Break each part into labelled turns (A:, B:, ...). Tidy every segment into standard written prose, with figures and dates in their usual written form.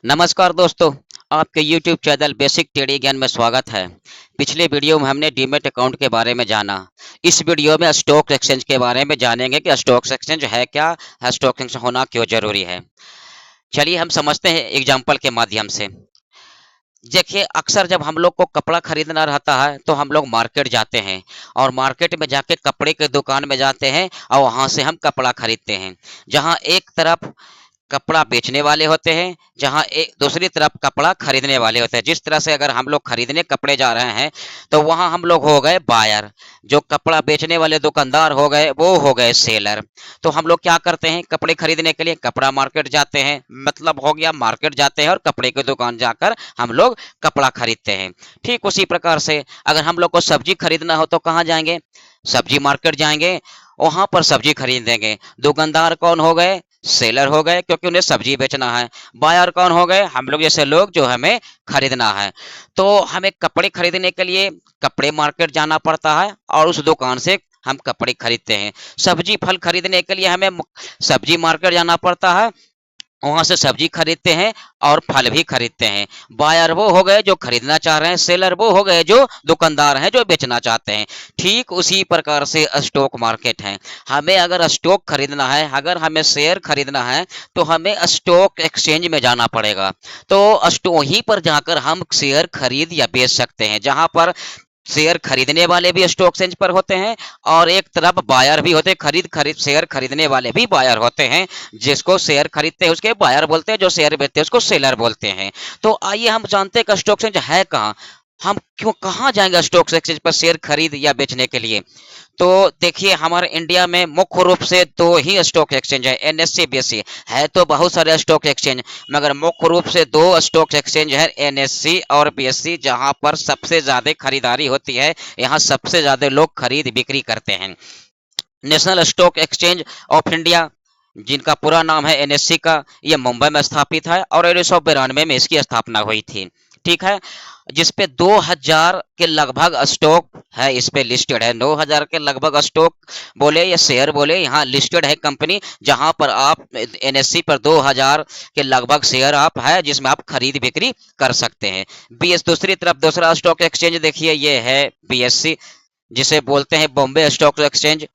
A: नमस्कार दोस्तों, आपके YouTube चैनल बेसिक ट्रेडिंग ज्ञान में स्वागत है। पिछले वीडियो में हमने डीमैट अकाउंट के बारे में जाना। इस वीडियो में स्टॉक एक्सचेंज के बारे में जानेंगे कि स्टॉक एक्सचेंज है क्या, स्टॉक एक्सचेंज होना क्यों जरूरी है। चलिए हम समझते हैं एग्जाम्पल के माध्यम से। देखिए अक्सर जब हम लोग को कपड़ा खरीदना रहता है तो हम लोग मार्केट जाते हैं और मार्केट में जाके कपड़े के दुकान में जाते हैं और वहां से हम कपड़ा खरीदते हैं। जहां एक तरफ कपड़ा बेचने वाले होते हैं, जहाँ एक दूसरी तरफ कपड़ा खरीदने वाले होते हैं। जिस तरह से अगर हम लोग खरीदने कपड़े जा रहे हैं तो वहाँ हम लोग हो गए बायर, जो कपड़ा बेचने वाले दुकानदार हो गए वो हो गए सेलर। तो हम लोग क्या करते हैं, कपड़े खरीदने के लिए कपड़ा मार्केट जाते हैं, मतलब हो गया मार्केट जाते हैं और कपड़े की दुकान जाकर हम लोग कपड़ा खरीदते हैं। ठीक उसी प्रकार से अगर हम लोग को सब्जी खरीदना हो तो कहाँ जाएंगे, सब्जी मार्केट जाएंगे, वहां पर सब्जी खरीदेंगे। दुकानदार कौन हो गए, सेलर हो गए, क्योंकि उन्हें सब्जी बेचना है। बायर कौन हो गए, हम लोग जैसे लोग जो हमें खरीदना है। तो हमें कपड़े खरीदने के लिए कपड़े मार्केट जाना पड़ता है और उस दुकान से हम कपड़े खरीदते हैं। सब्जी फल खरीदने के लिए हमें सब्जी मार्केट जाना पड़ता है, वहां से सब्जी खरीदते हैं और फल भी खरीदते हैं। बायर वो हो गए जो खरीदना चाह रहे हैं, सेलर वो हो गए जो दुकानदार हैं जो बेचना चाहते हैं। ठीक उसी प्रकार से स्टॉक मार्केट है। हमें अगर स्टॉक खरीदना है, अगर हमें शेयर खरीदना है तो हमें स्टॉक एक्सचेंज में जाना पड़ेगा। तो वहीं पर जाकर हम शेयर खरीद या बेच सकते हैं, जहां पर शेयर खरीदने वाले भी स्टॉक एक्सचेंज पर होते हैं और एक तरफ बायर भी होते हैं, खरीद खरीद शेयर खरीदने वाले भी बायर होते हैं। जिसको शेयर खरीदते हैं उसके बायर बोलते हैं, जो शेयर बेचते हैं उसको सेलर बोलते हैं। तो आइए हम जानते हैं कि स्टॉक एक्सचेंज है कहाँ, हम क्यों कहाँ जाएंगे स्टॉक एक्सचेंज पर शेयर खरीद या बेचने के लिए। तो देखिए हमारे इंडिया में मुख्य रूप से दो ही स्टॉक एक्सचेंज है, एनएससी बीएससी। है तो बहुत सारे स्टॉक एक्सचेंज, मगर मुख्य रूप से दो स्टॉक एक्सचेंज है, एनएससी और बीएससी, जहां पर सबसे ज्यादा खरीदारी होती है। यहाँ सबसे ज्यादा लोग खरीद बिक्री करते हैं। National stock exchange of India, जिनका पूरा नाम है एनएससी का, ये मुंबई में स्थापित है और 1992 में इसकी स्थापना हुई थी। ठीक है, जिसपे 2000 के लगभग स्टॉक है, इस पे लिस्टेड है। 9000 के लगभग स्टॉक बोले या शेयर बोले, यहाँ लिस्टेड है कंपनी, जहां पर आप एनएससी पर 2000 के लगभग शेयर आप है जिसमें आप खरीद बिक्री कर सकते हैं। बीएस दूसरी तरफ दूसरा स्टॉक एक्सचेंज देखिए, ये है बीएससी, जिसे बोलते हैं बॉम्बे स्टॉक एक्सचेंज,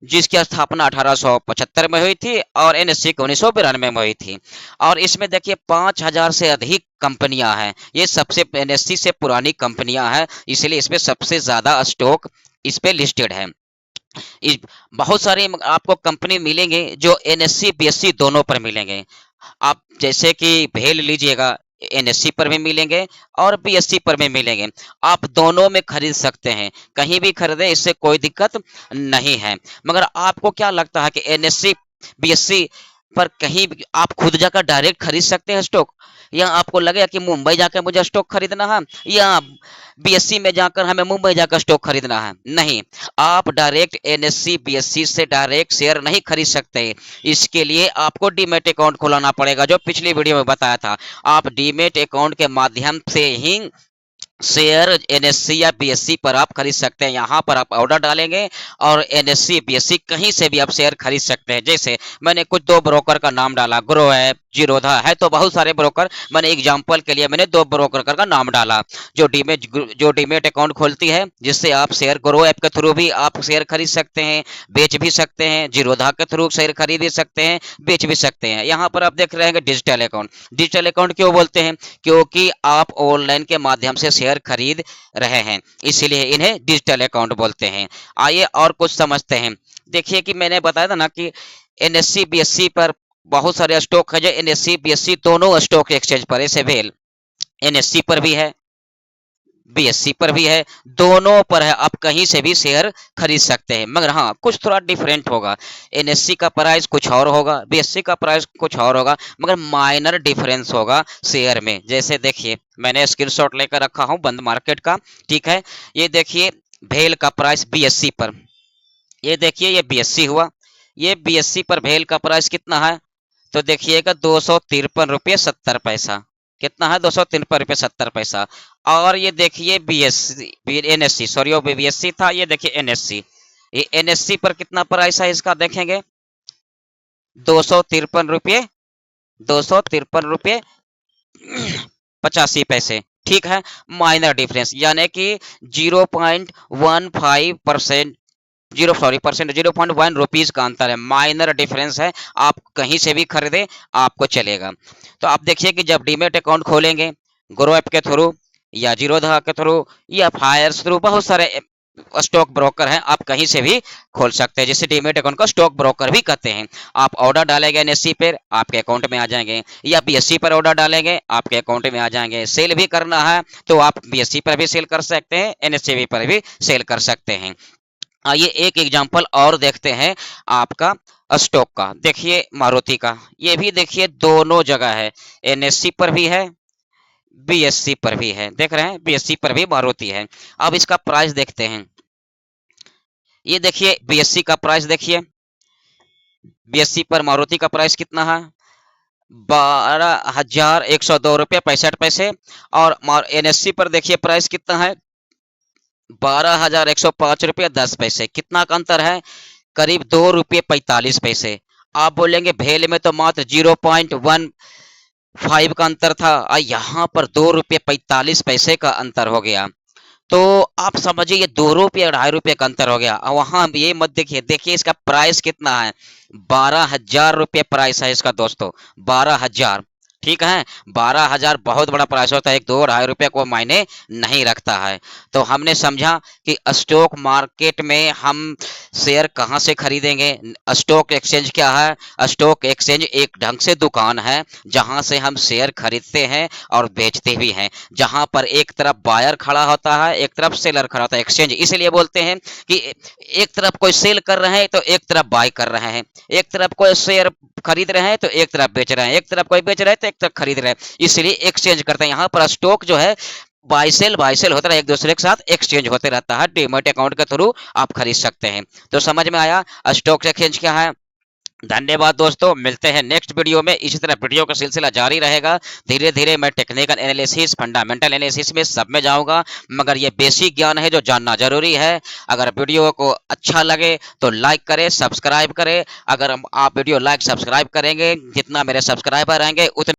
A: जिसकी स्थापना 1875 में हुई थी और एनएससी को 1992 में हुई थी। और इसमें देखिए 5000 से अधिक कंपनियां हैं। ये सबसे एनएससी से पुरानी कंपनियां हैं, इसलिए इसमें सबसे ज्यादा स्टॉक इस पे लिस्टेड है। इस बहुत सारे आपको कंपनी मिलेंगे जो एनएससी बीएससी दोनों पर मिलेंगे। आप जैसे कि भेल लीजिएगा, एनएससी पर भी मिलेंगे और बीएससी पर भी मिलेंगे। आप दोनों में खरीद सकते हैं, कहीं भी खरीदें, इससे कोई दिक्कत नहीं है। मगर आपको क्या लगता है कि एनएससी बीएससी पर कहीं भी आप खुद जाकर डायरेक्ट खरीद सकते हैं स्टॉक, या आपको लगेगा कि मुंबई जाकर मुझे स्टॉक खरीदना है, या बीएससी में जाकर हमें मुंबई जाकर स्टॉक खरीदना है? नहीं, आप डायरेक्ट एनएससी बीएससी से डायरेक्ट शेयर नहीं खरीद सकते। इसके लिए आपको डीमेट अकाउंट खुलाना पड़ेगा, जो पिछली वीडियो में बताया था। आप डीमेट अकाउंट के माध्यम से ही शेयर एनएससी या बीएससी पर आप खरीद सकते हैं। यहाँ पर आप ऑर्डर डालेंगे और एनएससी बीएससी कहीं से भी आप शेयर खरीद सकते हैं। जैसे मैंने कुछ दो ब्रोकर का नाम डाला, ग्रो है, जीरोधा है, तो बहुत सारे ब्रोकर, मैंने एग्जांपल के लिए मैंने दो ब्रोकर का नाम डाला। जो डीमेट अकाउंट खोलती है, जिससे आप शेयर ग्रो ऐप के थ्रू भी आप शेयर खरीद सकते हैं, बेच भी सकते हैं। जीरोधा के थ्रू शेयर खरीद भी सकते हैं, बेच भी सकते हैं। यहाँ पर आप देख रहे हैं डिजिटल अकाउंट। डिजिटल अकाउंट क्यों बोलते हैं, क्योंकि आप ऑनलाइन के माध्यम से शेयर खरीद रहे हैं, इसीलिए इन्हें डिजिटल अकाउंट बोलते हैं। आइए और कुछ समझते हैं। देखिए कि मैंने बताया था ना कि एनएससी बीएससी पर बहुत सारे स्टॉक है, जो एनएससी बीएससी दोनों स्टॉक एक्सचेंज पर, ऐसे भेल एनएससी पर भी है, बीएससी पर भी है, दोनों पर है, आप कहीं से भी शेयर खरीद सकते हैं। मगर हाँ, कुछ थोड़ा डिफरेंट होगा। एनएससी का प्राइस कुछ और होगा, बीएससी का प्राइस कुछ और होगा, मगर माइनर डिफरेंस होगा शेयर में। जैसे देखिए मैंने स्क्रीनशॉट लेकर रखा हूं बंद मार्केट का। ठीक है, ये देखिए भेल का प्राइस बीएससी पर, ये देखिए ये बीएससी हुआ, ये बीएससी पर भेल का प्राइस कितना है, तो देखिएगा 253 रुपये 70 पैसा। कितना है, 253 रुपये 70 पैसा। और ये देखिए बीएससी एनएससी, सॉरी वो बीएससी था, ये देखिए एनएससी, ये एनएससी पर कितना प्राइस है इसका देखेंगे, 253 रुपये 253 रुपये 85 पैसे, ठीक है। माइनर डिफरेंस यानी कि 0.15% 0.1 रुपीज का अंतर है, माइनर डिफरेंस है। आप कहीं से भी खरीदे आपको चलेगा। तो आप देखिए कि जब डीमेट अकाउंट खोलेंगे ग्रो ऐप के थ्रू या जीरोधा के थ्रू या फायर्स थ्रू, बहुत सारे स्टॉक ब्रोकर हैं, आप कहीं से भी खोल सकते हैं, जिसे डीमेट अकाउंट को स्टॉक ब्रोकर भी कहते हैं। आप ऑर्डर डालेंगे एनएससी पर, आपके अकाउंट में आ जाएंगे, या बीएससी पर ऑर्डर डालेंगे आपके अकाउंट में आ जाएंगे। सेल भी करना है तो आप बीएससी पर भी सेल कर सकते हैं, एनएससी पर भी सेल कर सकते हैं। आइए एक एग्जांपल और देखते हैं आपका स्टॉक का। देखिए मारुति का, ये भी देखिए दोनों जगह है, एनएससी पर भी है, बीएससी पर भी है। देख रहे हैं बीएससी पर भी मारुति है। अब इसका प्राइस देखते हैं। ये देखिए बीएससी का प्राइस देखिए, बीएससी पर मारुति का प्राइस कितना है, 12,102 रुपये 65 पैसे। और एनएससी पर देखिए प्राइस कितना है, 12,105 रुपये 10 पैसे। कितना का अंतर है, करीब 2 रुपये 45 पैसे। आप बोलेंगे भेल में तो मात्र 0.15 का अंतर था, और यहाँ पर 2 रुपये 45 पैसे का अंतर हो गया। तो आप समझिए ये 2 रुपये 2.5 रुपये का अंतर हो गया। वहां ये मत देखिए, देखिए इसका प्राइस कितना है, 12,000 रुपये प्राइस है इसका दोस्तों, 12,000। ठीक है, 12,000 बहुत बड़ा प्राइस होता है, 1 2 2.5 रुपये को मायने नहीं रखता है। तो हमने समझा कि स्टॉक मार्केट में हम शेयर कहाँ से खरीदेंगे। स्टॉक एक्सचेंज क्या है, स्टॉक एक्सचेंज एक ढंग से दुकान है जहां से हम शेयर खरीदते हैं और बेचते भी हैं, जहां पर एक तरफ बायर खड़ा होता है, एक तरफ सेलर खड़ा होता है। एक्सचेंज इसलिए बोलते हैं कि एक तरफ कोई सेल कर रहे हैं तो एक तरफ बाय कर रहे हैं, एक तरफ कोई शेयर खरीद रहे हैं तो एक तरफ बेच रहे हैं, एक तरफ कोई बेच रहे हैं तो एक तरफ खरीद रहे हैं, इसलिए एक्सचेंज करते हैं। यहाँ पर स्टॉक जो है बाय सेल होता है, एक दूसरे के साथ एक्सचेंज होते रहता है। डीमैट अकाउंट के थ्रू आप खरीद सकते हैं। तो समझ में आया स्टॉक एक्सचेंज क्या है। धन्यवाद दोस्तों, मिलते हैं नेक्स्ट वीडियो में। इसी तरह वीडियो का सिलसिला जारी रहेगा। धीरे धीरे मैं टेक्निकल एनालिसिस, फंडामेंटल एनालिसिस में सब में जाऊंगा, मगर ये बेसिक ज्ञान है जो जानना जरूरी है। अगर वीडियो को अच्छा लगे तो लाइक करें, सब्सक्राइब करें। अगर आप वीडियो लाइक सब्सक्राइब करेंगे, जितना मेरे सब्सक्राइबर रहेंगे उतने